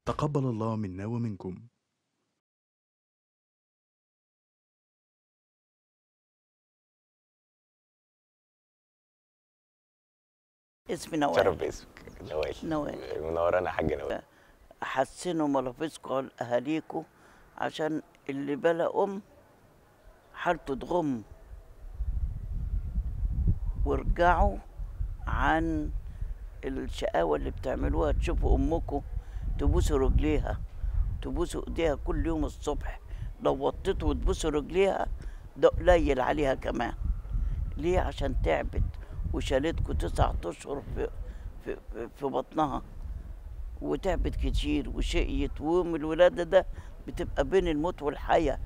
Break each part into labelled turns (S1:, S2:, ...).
S1: تقبل الله منا ومنكم.
S2: اسمي نوال.
S3: اتشرف باسمك نوال.
S2: نوال.
S3: منورانا يا حاجه نوال.
S2: حسنوا ملافظكم لأهاليكم عشان اللي بلا حالته تغم، وارجعوا عن الشقاوة اللي بتعملوها. تشوفوا أمكم تبوسوا رجليها، تبوسوا إيديها كل يوم الصبح. لو وطيتوا وتبوسوا رجليها ده قليل عليها كمان. ليه؟ عشان تعبت وشالتكوا 9 أشهر في بطنها، وتعبت كتير وشقيت. ويوم الولادة ده بتبقى بين الموت والحياة،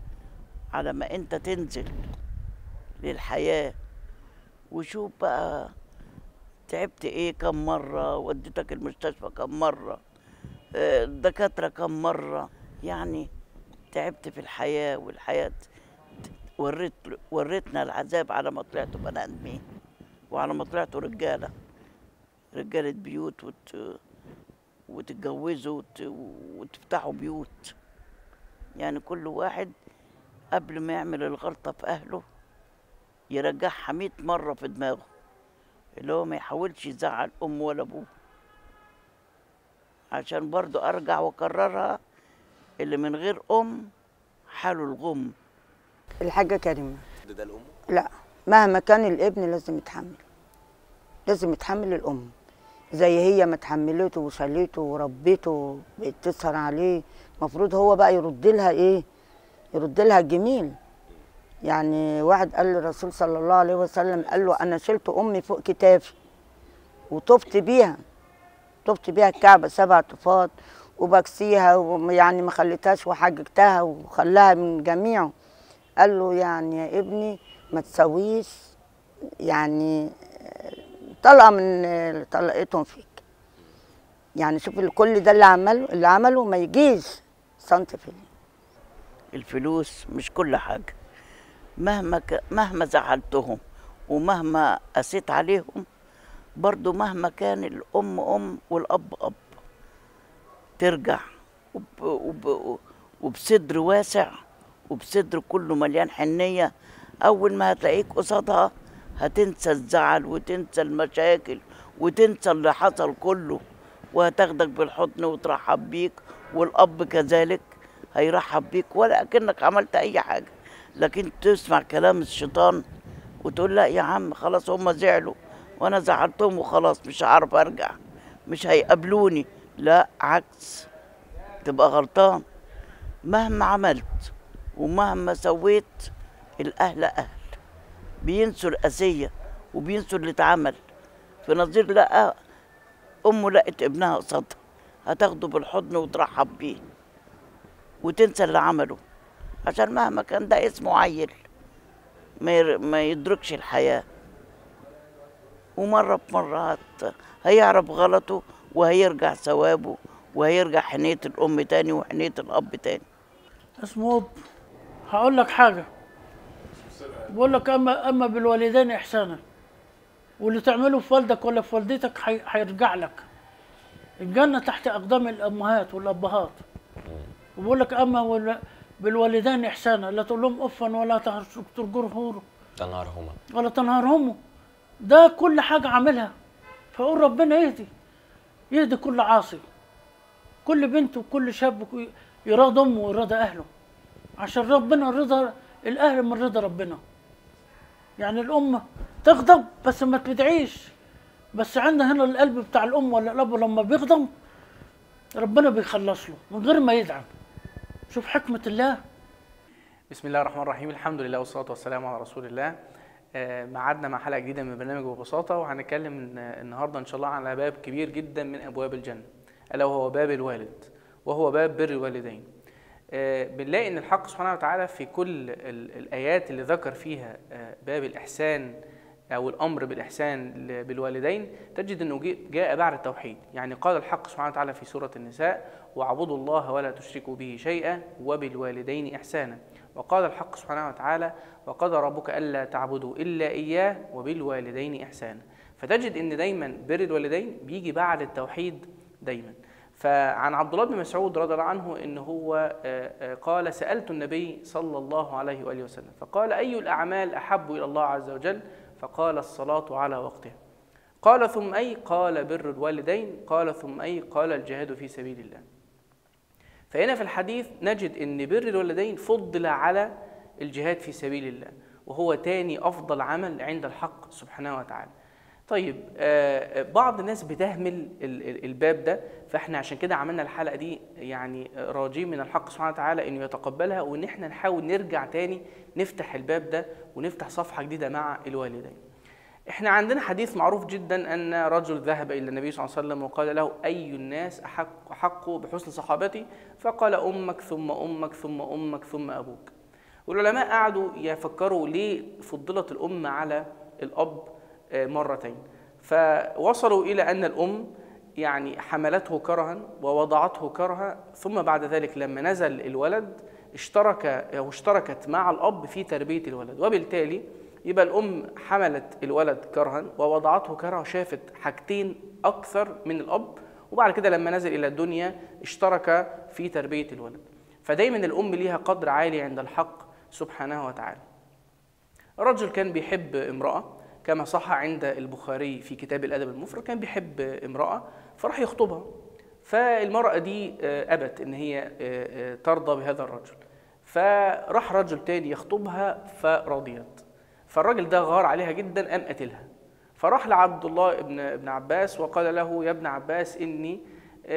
S2: على ما انت تنزل للحياة. وشوف بقى تعبت ايه، كم مرة وديتك المستشفى، كم مرة الدكاترة، كم مرة. يعني تعبت في الحياة، والحياة وريتنا العذاب على ما طلعتوا بني آدمين، وعلى ما طلعتوا رجالة بيوت، وتتجوزوا وتفتحوا بيوت. يعني كل واحد قبل ما يعمل الغلطة في أهله يرجعها 100 مرة في دماغه، اللي هو ما يحاولش يزعل أمه ولا أبوه. عشان برضو أرجع وأكررها، اللي من غير حاله الغم.
S4: الحاجة كريمة.
S3: ده الام؟
S4: لا، مهما كان الابن لازم يتحمل، لازم يتحمل الأم. زي هي ما تحملته وشالته وربيته، بقت تسهر عليه. المفروض هو بقى يرد لها ايه؟ يرد لها الجميل. يعني واحد قال للرسول صلى الله عليه وسلم، قال له انا شلت امي فوق كتافي وطفت بيها، طفت بيها الكعبه 7 طفات، وبكسيها، ويعني ما خليتهاش وحججتها وخلاها من جميعه. قال له يعني يا ابني ما تسويش يعني طلقه من اللي طلقتهم فيك. يعني شوف كل ده اللي عمله ما يجيش سنتي فيه.
S2: الفلوس مش كل حاجة. مهما زعلتهم ومهما قسيت عليهم، برضو مهما كان الأم والأب أب، ترجع وبصدر واسع، وبصدر كله مليان حنية. أول ما هتلاقيك قصادها هتنسى الزعل وتنسى المشاكل وتنسى اللي حصل كله، وهتاخدك بالحضن وترحب بيك. والأب كذلك هيرحب بيك ولا أكنك عملت أي حاجة. لكن تسمع كلام الشيطان وتقول لا يا عم خلاص هم زعلوا وأنا زعلتهم وخلاص مش هعرف أرجع، مش هيقابلوني. لا، عكس، تبقى غلطان. مهما عملت ومهما سويت، الأهل أهل، بينسوا الأذية وبينسوا اللي اتعمل. في نظير لقى أمه لقت ابنها قصادها، هتاخده بالحضن وترحب بيه وتنسى اللي عمله. عشان مهما كان ده اسمه عيل ما يدركش الحياة. ومرة بمرات هيعرف غلطه وهيرجع ثوابه، وهيرجع حنية الأم تاني وحنية الأب تاني.
S5: اسمه هقول لك حاجة، بقول لك أما بالوالدين إحسانا، واللي تعمله في والدك ولا في والدتك هيرجع لك. الجنة تحت أقدام الأمهات والأبهات. وبقول لك أما بالوالدين إحسانا، لا تقول لهم أفا ولا ترجرهم
S3: تنهارهما
S5: ولا تنهارهم. ده كل حاجة عاملها. فأقول ربنا يهدي كل عاصي، كل بنت وكل شاب يراضي أمه ويراضي أهله، عشان ربنا رضا الأهل من رضا ربنا. يعني الأم تغضب بس ما تدعيش، بس عندنا هنا القلب بتاع الأم ولا الأب لما بيغضب ربنا بيخلص له من غير ما يدعم. شوف حكمة الله.
S6: بسم الله الرحمن الرحيم، الحمد لله والصلاة والسلام على رسول الله. معادنا مع حلقة جديدة من برنامج ببساطة، وهنتكلم النهاردة إن شاء الله على باب كبير جدا من أبواب الجنة، ألا وهو باب الوالد، وهو باب بر الوالدين. بنلاقي إن الحق سبحانه وتعالى في كل الآيات اللي ذكر فيها باب الإحسان أو الأمر بالإحسان بالوالدين، تجد أنه جاء بعد التوحيد. يعني قال الحق سبحانه وتعالى في سورة النساء: واعبدوا الله ولا تشركوا به شيئا وبالوالدين إحسانا. وقال الحق سبحانه وتعالى: وقضى ربك ألا تعبدوا إلا إياه وبالوالدين إحسانا. فتجد أن دايما بر الوالدين بيجي بعد التوحيد دايما. فعن عبد الله بن مسعود رضي الله عنه إن هو قال: سألت النبي صلى الله عليه وآله وسلم فقال: أي الأعمال أحب إلى الله عز وجل؟ فقال: الصلاة على وقتها. قال: ثم أي؟ قال: بر الوالدين. قال: ثم أي؟ قال: الجهاد في سبيل الله. فهنا في الحديث نجد أن بر الوالدين فضل على الجهاد في سبيل الله، وهو تاني أفضل عمل عند الحق سبحانه وتعالى. طيب، بعض الناس بتهمل الباب ده، فاحنا عشان كده عملنا الحلقة دي يعني راجين من الحق سبحانه وتعالى انه يتقبلها، وان احنا نحاول نرجع تاني نفتح الباب ده ونفتح صفحة جديدة مع الوالدين. احنا عندنا حديث معروف جدا ان رجل ذهب الى النبي صلى الله عليه وسلم وقال له: اي الناس احق بحسن صحابتي؟ فقال: امك ثم امك ثم امك ثم ابوك. والعلماء قعدوا يفكروا ليه فضلت الام على الاب مرتين، فوصلوا إلى أن الأم يعني حملته كرها ووضعته كرها، ثم بعد ذلك لما نزل الولد اشتركت مع الأب في تربية الولد، وبالتالي يبقى الأم حملت الولد كرها ووضعته كرها، شافت حاجتين أكثر من الأب، وبعد كده لما نزل إلى الدنيا اشترك في تربية الولد. فدايما الأم ليها قدر عالي عند الحق سبحانه وتعالى. الرجل كان بيحب امرأة كما صح عند البخاري في كتاب الأدب المفرد، كان بيحب امرأة فراح يخطبها، فالمرأة دي أبت إن هي ترضى بهذا الرجل، فراح رجل تاني يخطبها فرضيت، فالراجل ده غار عليها جدا قام قتلها، فراح لعبد الله ابن عباس وقال له: يا ابن عباس إني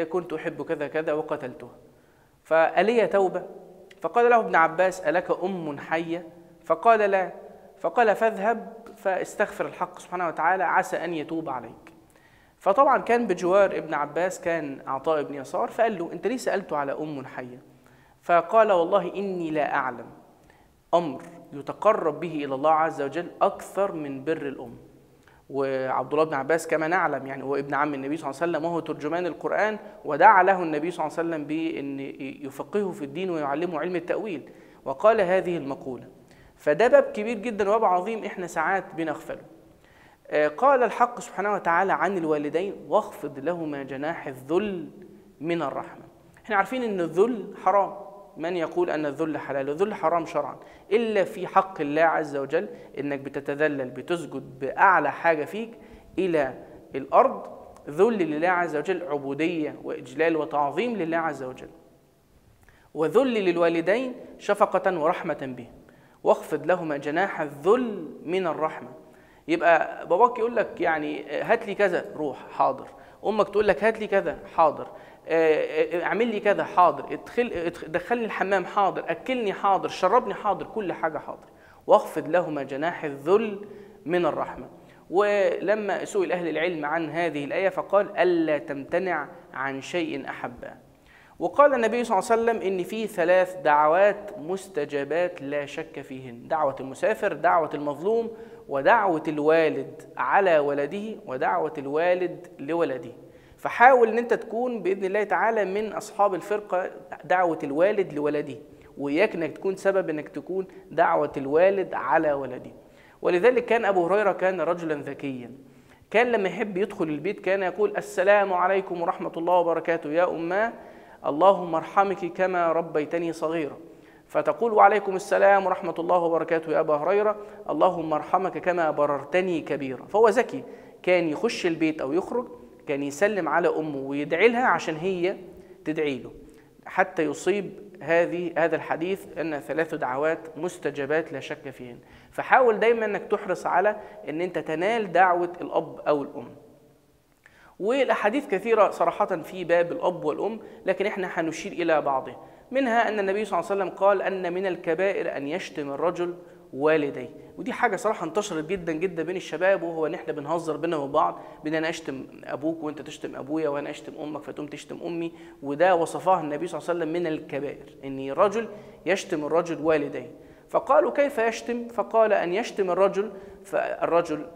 S6: كنت أحب كذا كذا وقتلتها، فألي توبة؟ فقال له ابن عباس: ألك أم حية؟ فقال: لا. فقال: فاذهب فاستغفر الحق سبحانه وتعالى عسى أن يتوب عليك. فطبعا كان بجوار ابن عباس كان عطاء بن يسار، فقال له: أنت ليه سألته على أم حية؟ فقال: والله إني لا أعلم أمر يتقرب به إلى الله عز وجل أكثر من بر الأم. وعبد الله بن عباس كما نعلم يعني هو ابن عم النبي صلى الله عليه وسلم، وهو ترجمان القرآن، ودعا له النبي صلى الله عليه وسلم بأن يفقهه في الدين ويعلمه علم التأويل، وقال هذه المقولة. فده باب كبير جدا وباب عظيم احنا ساعات بنغفله. قال الحق سبحانه وتعالى عن الوالدين: واخفض لهما جناح الذل من الرحمة. احنا عارفين ان الذل حرام، من يقول ان الذل حلال؟ الذل حرام شرعا، الا في حق الله عز وجل، انك بتتذلل بتسجد باعلى حاجة فيك الى الارض، ذل لله عز وجل، عبودية واجلال وتعظيم لله عز وجل. وذل للوالدين شفقة ورحمة به، واخفض لهما جناح الذل من الرحمة. يبقى باباك يقول لك يعني هات لي كذا، روح حاضر. امك تقول لك هات لي كذا، حاضر. اعمل لي كذا، حاضر. دخلني الحمام، حاضر. اكلني، حاضر. شربني، حاضر. كل حاجة حاضر. واخفض لهما جناح الذل من الرحمة. ولما سئل أهل العلم عن هذه الآية فقال: ألا تمتنع عن شيء أحبه. وقال النبي صلى الله عليه وسلم إن في 3 دعوات مستجابات لا شك فيهن: دعوة المسافر، دعوة المظلوم، ودعوة الوالد على ولده، ودعوة الوالد لولده. فحاول ان انت تكون بإذن الله تعالى من أصحاب الفرقة دعوة الوالد لولده، وإياك انك تكون سبب انك تكون دعوة الوالد على ولده. ولذلك كان أبو هريرة كان رجلا ذكيا، كان لما يحب يدخل البيت كان يقول: السلام عليكم ورحمة الله وبركاته يا أماه، اللهم ارحمك كما ربيتني صغيرا. فتقول: وعليكم السلام ورحمة الله وبركاته يا أبا هريرة، اللهم ارحمك كما بررتني كبيرا. فهو ذكي، كان يخش البيت أو يخرج كان يسلم على أمه ويدعي لها عشان هي تدعي له، حتى يصيب هذا الحديث أن 3 دعوات مستجابات لا شك فيهن. فحاول دايما أنك تحرص على أن أنت تنال دعوة الأب أو الأم. والأحاديث كثيرة صراحة في باب الأب والأم، لكن إحنا هنشير إلى بعضها. منها أن النبي صلى الله عليه وسلم قال أن من الكبائر أن يشتم الرجل والديه، ودي حاجة صراحة انتشرت جدا جدا بين الشباب، وهو ان احنا بنهزر بينا وبعض، انا اشتم ابوك وانت تشتم ابويا، وانا اشتم امك فتقوم تشتم امي. وده وصفها النبي صلى الله عليه وسلم من الكبائر، ان رجل يشتم الرجل والديه. فقالوا: كيف يشتم؟ فقال: ان يشتم الرجل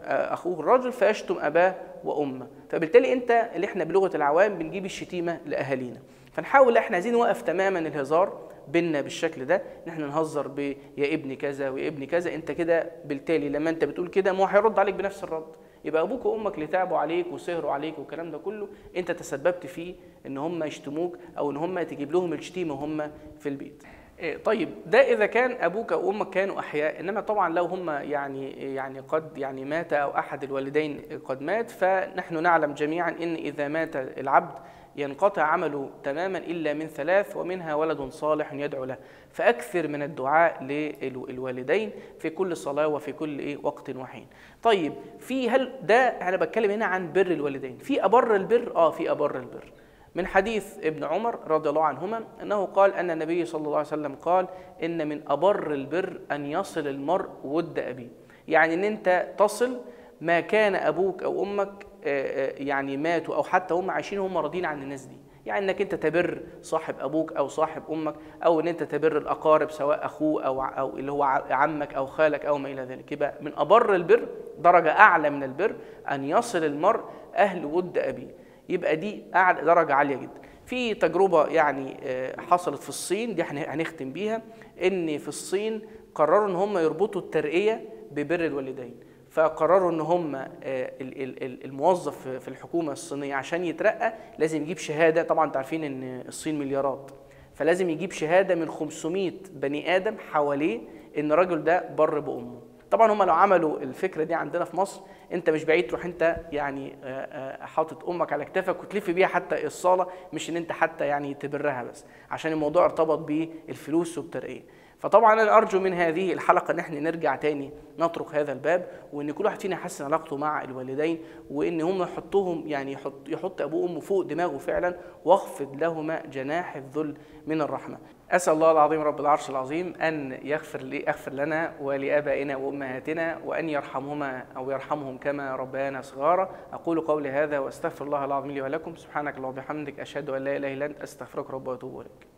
S6: اخوه الرجل فيشتم اباه وامه. فبالتالي انت اللي احنا بلغة العوام بنجيب الشتيمة لاهالينا، فنحاول احنا عايزين نوقف تماما الهزار بينا بالشكل ده، ان احنا نهزر يا ابني كذا ويا ابني كذا. انت كده بالتالي لما انت بتقول كده ما هو هيرد عليك بنفس الرد، يبقى ابوك وامك اللي تعبوا عليك وسهروا عليك والكلام ده كله انت تسببت فيه ان هم يشتموك او ان هم تجيب لهم الشتيمه وهم في البيت. طيب ده اذا كان ابوك او امك كانوا احياء، انما طبعا لو هم يعني قد مات او احد الوالدين قد مات، فنحن نعلم جميعا ان اذا مات العبد ينقطع عمله تماما الا من ثلاث، ومنها ولد صالح يدعو له. فاكثر من الدعاء للوالدين في كل صلاه وفي كل وقت وحين. طيب هل ده انا بتكلم هنا عن بر الوالدين، في ابر البر؟ في ابر البر. من حديث ابن عمر رضي الله عنهما أنه قال أن النبي صلى الله عليه وسلم قال إن من أبر البر أن يصل المرء ود أبيه، يعني أن أنت تصل ما كان أبوك أو أمك يعني ماتوا أو حتى هم عايشين هم راضين عن الناس دي، يعني أنك أنت تبر صاحب أبوك أو صاحب أمك، أو أن أنت تبر الأقارب سواء أخوه أو اللي هو عمك أو خالك أو ما إلى ذلك. يبقى من أبر البر درجة أعلى من البر أن يصل المرء أهل ود أبيه، يبقى دي درجة عالية جدا. في تجربة يعني حصلت في الصين، دي هنختم بيها، ان في الصين قرروا ان هم يربطوا الترقية ببر الوالدين. فقرروا ان هم الموظف في الحكومة الصينية عشان يترقى لازم يجيب شهادة، طبعا انتوا عارفين ان الصين مليارات، فلازم يجيب شهادة من 500 بني آدم حواليه ان الراجل ده بر بأمه. طبعا هم لو عملوا الفكره دي عندنا في مصر، انت مش بعيد تروح انت يعني حاطط امك على كتافك وتلف بيها حتى الصاله، مش ان انت حتى يعني تبرها بس، عشان الموضوع ارتبط بالفلوس والترقيه. فطبعا انا ارجو من هذه الحلقه ان احنا نرجع تاني نطرق هذا الباب، وان كل واحد فينا يحسن علاقته مع الوالدين، وان هم يحطوهم يعني يحط ابوه وامه فوق دماغه فعلا، واخفض لهما جناح الذل من الرحمه. اسال الله العظيم رب العرش العظيم ان يغفر لنا ولابائنا وامهاتنا، وان يرحمهما او يرحمهم كما ربيانا صغارا. اقول قولي هذا واستغفر الله العظيم لي ولكم. سبحانك اللهم وبحمدك، اشهد ان لا اله الا انت، استغفرك رب واتوب اليك.